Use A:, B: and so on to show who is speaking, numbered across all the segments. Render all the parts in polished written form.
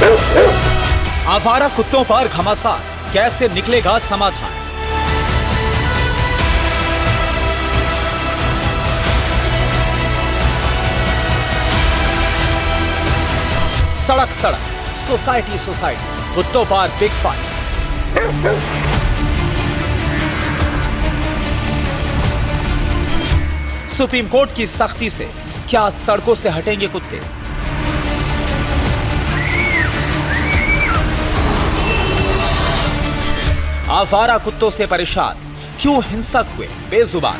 A: आवारा कुत्तों पर घमासान, कैसे निकलेगा समाधान? सड़क सड़क, सोसाइटी सोसाइटी, कुत्तों पर बिग फाइट। सुप्रीम कोर्ट की सख्ती से क्या सड़कों से हटेंगे कुत्ते? आवारा कुत्तों से परेशान, क्यों हिंसक हुए बेजुबान?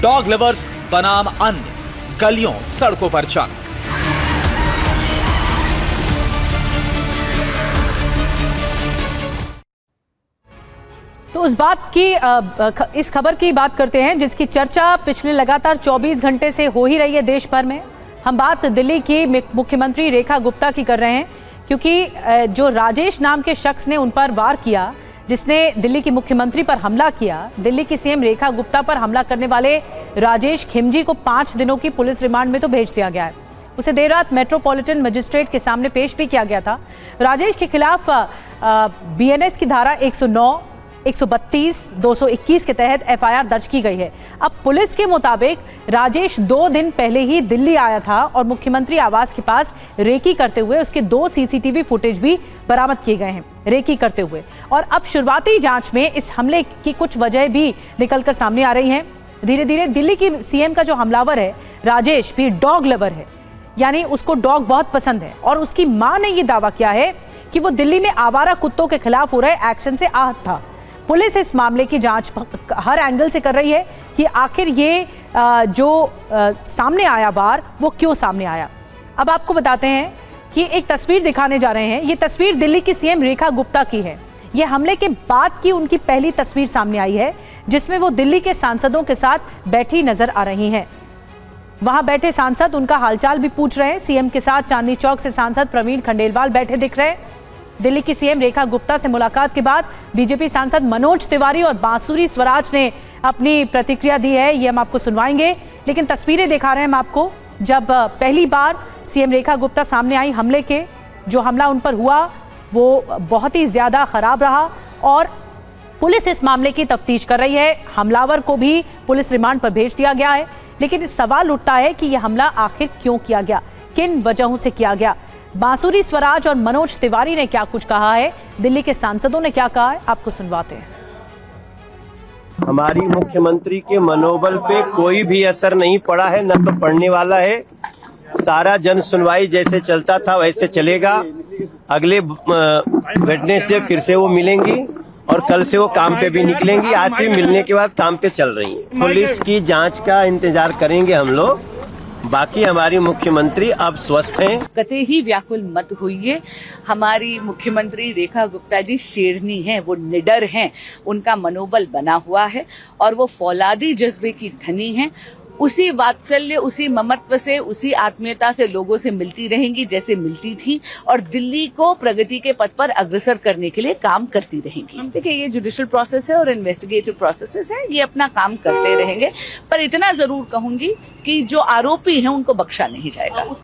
A: डॉग लवर्स बनाम अन्य, गलियों सड़कों पर जंग।
B: तो इस खबर की बात करते हैं जिसकी चर्चा पिछले लगातार 24 घंटे से हो ही रही है देश भर में। हम बात दिल्ली की मुख्यमंत्री रेखा गुप्ता की कर रहे हैं, क्योंकि जो राजेश नाम के शख्स ने उन पर वार किया, जिसने दिल्ली की मुख्यमंत्री पर हमला किया, दिल्ली की सीएम रेखा गुप्ता पर हमला करने वाले राजेश खिमजी को 5 दिनों की पुलिस रिमांड में तो भेज दिया गया है। उसे देर रात मेट्रोपॉलिटन मजिस्ट्रेट के सामने पेश भी किया गया था। राजेश के खिलाफ बीएनएस की धारा 109, 132, 221 के तहत एफआईआर दर्ज की गई है। अब पुलिस के मुताबिक राजेश 2 दिन पहले ही दिल्ली आया था और मुख्यमंत्री आवास के पास रेकी करते हुए उसके 2 सीसीटीवी फुटेज भी बरामद किए गए हैं रेकी करते हुए। और अब शुरुआती जांच में इस हमले की कुछ वजह भी निकलकर सामने आ रही हैं। धीरे धीरे दिल्ली की सीएम का जो हमलावर है राजेश भी डॉग लवर है, यानी उसको डॉग बहुत पसंद है। और उसकी मां ने यह दावा किया है कि वो दिल्ली में आवारा कुत्तों के खिलाफ हो रहे एक्शन से आहत था। पुलिस इस मामले की जांच हर एंगल से कर रही है कि आखिर ये सामने आया वार वो क्यों सामने आया। अब आपको बताते हैं कि एक तस्वीर दिखाने जा रहे हैं। ये तस्वीर दिल्ली की सीएम रेखा गुप्ता की है। ये हमले के बाद की उनकी पहली तस्वीर सामने आई है, जिसमें वो दिल्ली के सांसदों के साथ बैठी नजर आ रही हैं। वहां बैठे सांसद उनका हालचाल भी पूछ रहे हैं। सीएम के साथ चांदनी चौक से सांसद प्रवीण खंडेलवाल बैठे दिख रहे हैं। दिल्ली की सीएम रेखा गुप्ता से मुलाकात के बाद बीजेपी सांसद मनोज तिवारी और बांसुरी स्वराज ने अपनी प्रतिक्रिया दी है। ये हम आपको सुनवाएंगे, लेकिन तस्वीरें दिखा रहे हैं हम आपको। जब पहली बार सीएम रेखा गुप्ता सामने आई, हमले के जो हमला उन पर हुआ वो बहुत ही ज्यादा खराब रहा और पुलिस इस मामले की तफ्तीश कर रही है। हमलावर को भी पुलिस रिमांड पर भेज दिया गया है, लेकिन सवाल उठता है कि यह हमला आखिर क्यों किया गया, किन वजहों से किया गया। बांसुरी स्वराज और मनोज तिवारी ने क्या कुछ कहा है, दिल्ली के सांसदों ने क्या कहा है, आपको सुनवाते हैं।
C: हमारी मुख्यमंत्री के मनोबल पे कोई भी असर नहीं पड़ा है, न तो पड़ने वाला है। सारा जन सुनवाई जैसे चलता था वैसे चलेगा। अगले वेडनेसडे फिर से वो मिलेंगी और कल से वो काम पे भी निकलेंगी। आज से मिलने के बाद काम पे चल रही हैं। पुलिस की जांच का इंतजार करेंगे हम लोग। बाकी हमारी मुख्यमंत्री अब स्वस्थ हैं।
D: कतई ही व्याकुल मत होइए। हमारी मुख्यमंत्री रेखा गुप्ता जी शेरनी हैं, वो निडर हैं, उनका मनोबल बना हुआ है और वो फौलादी जज्बे की धनी हैं। उसी वात्सल्य, उसी ममत्व से, उसी आत्मीयता से लोगों से मिलती रहेंगी जैसे मिलती थी और दिल्ली को प्रगति के पथ पर अग्रसर करने के लिए काम करती रहेंगी। देखिए, ये जुडिशियल प्रोसेस है और इन्वेस्टिगेटिव प्रोसेसेस है, ये अपना काम करते रहेंगे। पर इतना जरूर कहूंगी कि जो आरोपी हैं उनको बख्शा नहीं जाएगा।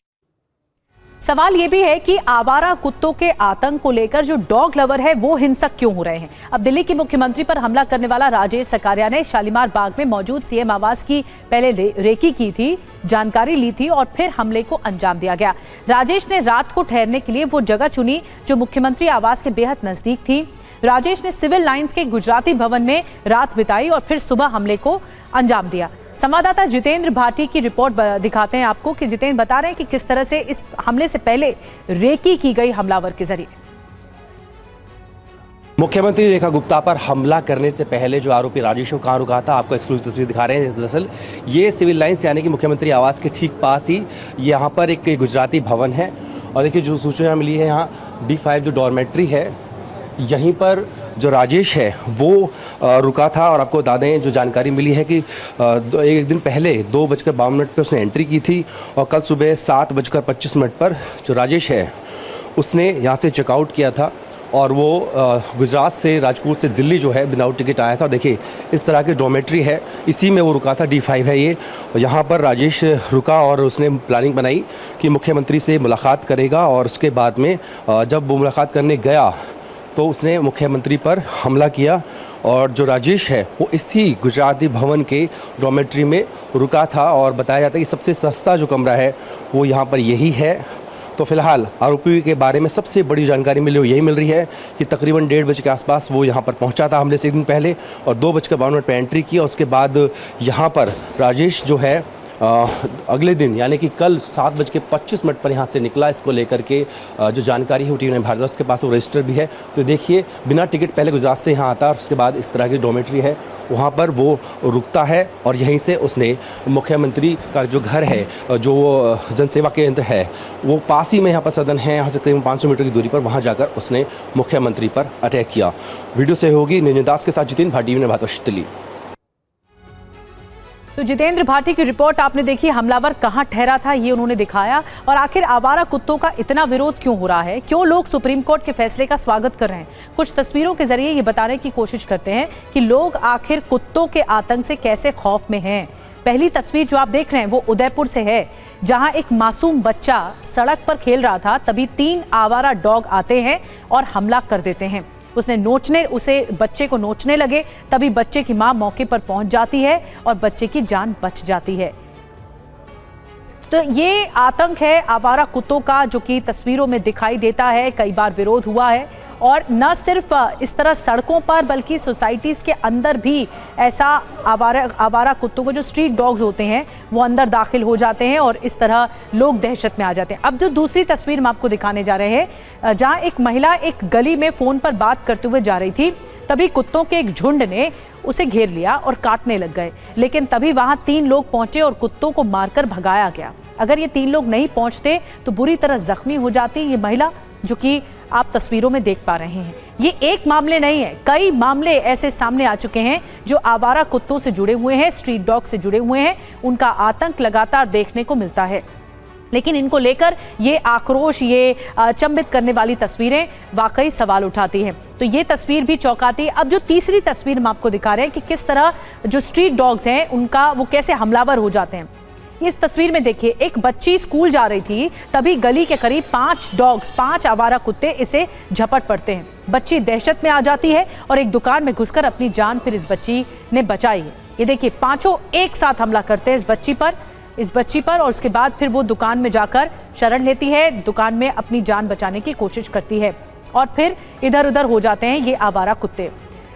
B: सवाल ये भी है कि आवारा कुत्तों के आतंक को लेकर जो डॉग लवर है वो हिंसक क्यों हो रहे हैं। अब दिल्ली की मुख्यमंत्री पर हमला करने वाला राजेश सकारिया ने शालीमार बाग में मौजूद सीएम आवास की पहले रेकी की थी, जानकारी ली थी और फिर हमले को अंजाम दिया गया। राजेश ने रात को ठहरने के लिए वो जगह चुनी जो मुख्यमंत्री आवास के बेहद नजदीक थी। राजेश ने सिविल लाइंस के गुजराती भवन में रात बिताई और फिर सुबह हमले को अंजाम दिया। संवाददाता जितेंद्र भाटी की रिपोर्ट दिखाते हैं आपको कि जितेंद्र बता रहे हैं कि किस तरह से इस हमले से पहले रेकी की गई हमलावर के जरिए।
E: मुख्यमंत्री रेखा गुप्ता पर हमला करने से पहले जो आरोपी राजेश को कहाँ रुका था, आपको एक्सक्लूसिव तस्वीर दिखा रहे हैं। दरअसल ये सिविल लाइंस यानी कि मुख्यमंत्री आवास के ठीक पास ही यहाँ पर एक गुजराती भवन है और देखिए जो सूचना मिली है यहाँ D5 जो डॉर्मेट्री है यहीं पर जो राजेश है वो रुका था। और आपको बता दें जो जानकारी मिली है कि एक दिन पहले 2:52 पर उसने एंट्री की थी और कल सुबह 7:25 पर जो राजेश है उसने यहाँ से चेकआउट किया था और वो गुजरात से, राजकोट से दिल्ली जो है विदाउट टिकट आया था। और देखिए इस तरह की डॉर्मेट्री है, इसी में वो रुका था। D5 है ये। यहाँ पर राजेश रुका और उसने प्लानिंग बनाई कि मुख्यमंत्री से मुलाकात करेगा, और उसके बाद में जब वो मुलाकात करने गया तो उसने मुख्यमंत्री पर हमला किया। और जो राजेश है वो इसी गुजराती भवन के डॉर्मेट्री में रुका था, और बताया जाता है कि सबसे सस्ता जो कमरा है वो यहाँ पर यही है। तो फिलहाल आरोपी के बारे में सबसे बड़ी जानकारी मिली वो यही मिल रही है कि तकरीबन 1:30 बजे के आसपास वो यहाँ पर पहुँचा था हमले से एक दिन पहले, और 2:52 पर एंट्री की। और उसके बाद यहाँ पर राजेश जो है अगले दिन यानी कि कल 7:25 पर यहाँ से निकला। इसको लेकर के जो जानकारी है वो टीवी भारद्वाज के पास वो रजिस्टर भी है। तो देखिए बिना टिकट पहले गुजरात से यहाँ आता है, और उसके बाद इस तरह की डॉर्मेट्री है वहाँ पर वो रुकता है, और यहीं से उसने मुख्यमंत्री का जो घर है, जो जनसेवा केंद्र है, वो पास ही में यहाँ पर सदन है, यहाँ से करीब 500 मीटर की दूरी पर, वहाँ जाकर उसने मुख्यमंत्री पर अटैक किया। वीडियो सहयोगी निंजन दास के साथ जितेंद्र भाटी ने भारद्वाज दिल्ली।
B: तो जितेंद्र भाटी की रिपोर्ट आपने देखी, हमलावर कहां ठहरा था ये उन्होंने दिखाया। और आखिर आवारा कुत्तों का इतना विरोध क्यों हो रहा है, क्यों लोग सुप्रीम कोर्ट के फैसले का स्वागत कर रहे हैं, कुछ तस्वीरों के जरिए ये बताने की कोशिश करते हैं कि लोग आखिर कुत्तों के आतंक से कैसे खौफ में हैं। पहली तस्वीर जो आप देख रहे हैं वो उदयपुर से है, जहां एक मासूम बच्चा सड़क पर खेल रहा था, तभी 3 आवारा डॉग आते हैं और हमला कर देते हैं। उसे बच्चे को नोचने लगे, तभी बच्चे की मां मौके पर पहुंच जाती है और बच्चे की जान बच जाती है। तो ये आतंक है आवारा कुत्तों का, जो कि तस्वीरों में दिखाई देता है। कई बार विरोध हुआ है, और न सिर्फ इस तरह सड़कों पर बल्कि सोसाइटीज़ के अंदर भी ऐसा आवारा कुत्तों को, जो स्ट्रीट डॉग्स होते हैं, वो अंदर दाखिल हो जाते हैं और इस तरह लोग दहशत में आ जाते हैं। अब जो दूसरी तस्वीर हम आपको दिखाने जा रहे हैं, जहां एक महिला एक गली में फ़ोन पर बात करते हुए जा रही थी, तभी कुत्तों के एक झुंड ने उसे घेर लिया और काटने लग गए। लेकिन तभी वहां 3 लोग पहुंचे और कुत्तों को मारकर भगाया गया। अगर ये 3 लोग नहीं पहुंचते तो बुरी तरह जख्मी हो जाती ये महिला, जो कि आप तस्वीरों में देख पा रहे हैं। ये एक मामले नहीं है, कई मामले ऐसे सामने आ चुके हैं जो आवारा कुत्तों से जुड़े हुए हैं, स्ट्रीट डॉग से जुड़े हुए हैं। उनका आतंक लगातार देखने को मिलता है, लेकिन इनको लेकर ये आक्रोश, ये अचंभित करने वाली तस्वीरें वाकई सवाल उठाती हैं। तो ये तस्वीर भी चौंकाती है। अब जो तीसरी तस्वीर हम आपको दिखा रहे हैं कि किस तरह जो स्ट्रीट डॉग्स हैं उनका वो कैसे हमलावर हो जाते हैं। इस तस्वीर में देखिए, एक बच्ची स्कूल जा रही थी, तभी गली के करीब 5 आवारा कुत्ते इसे झपट पड़ते हैं। बच्ची दहशत में आ जाती है और एक दुकान में घुसकर अपनी जान फिर इस बच्ची ने बचाई है। ये देखिए, 5 एक साथ हमला करते हैं इस बच्ची पर और उसके बाद फिर वो दुकान में जाकर शरण लेती है, दुकान में अपनी जान बचाने की कोशिश करती है और फिर इधर उधर हो जाते हैं ये आवारा कुत्ते।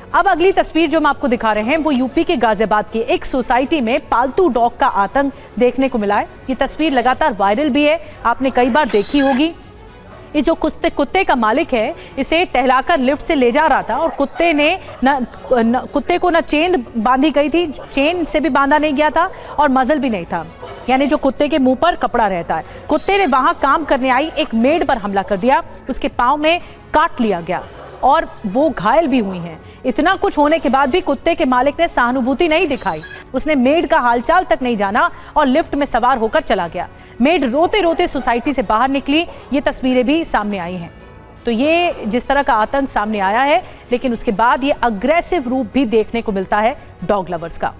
B: अब अगली तस्वीर जो हम आपको दिखा रहे हैं वो यूपी के गाजियाबाद की एक सोसाइटी में पालतू डॉग का आतंक देखने को मिला है। ये तस्वीर लगातार वायरल भी है, आपने कई बार देखी होगी। ये जो कुत्ते का मालिक है, इसे टहलाकर लिफ्ट से ले जा रहा था और कुत्ते को न चेन बांधी गई थी, चेन से भी बांधा नहीं गया था और मजल भी नहीं था, यानी जो कुत्ते के मुंह पर कपड़ा रहता है। कुत्ते ने वहां काम करने आई एक मेड पर हमला कर दिया, उसके पांव में काट लिया गया और वो घायल भी हुई हैं। इतना कुछ होने के बाद भी कुत्ते के मालिक ने सहानुभूति नहीं दिखाई, उसने मेड का हालचाल तक नहीं जाना और लिफ्ट में सवार होकर चला गया। मेड रोते रोते सोसाइटी से बाहर निकली, ये तस्वीरें भी सामने आई हैं। तो ये जिस तरह का आतंक सामने आया है, लेकिन उसके बाद ये अग्रेसिव रूप भी देखने को मिलता है डॉग लवर्स का।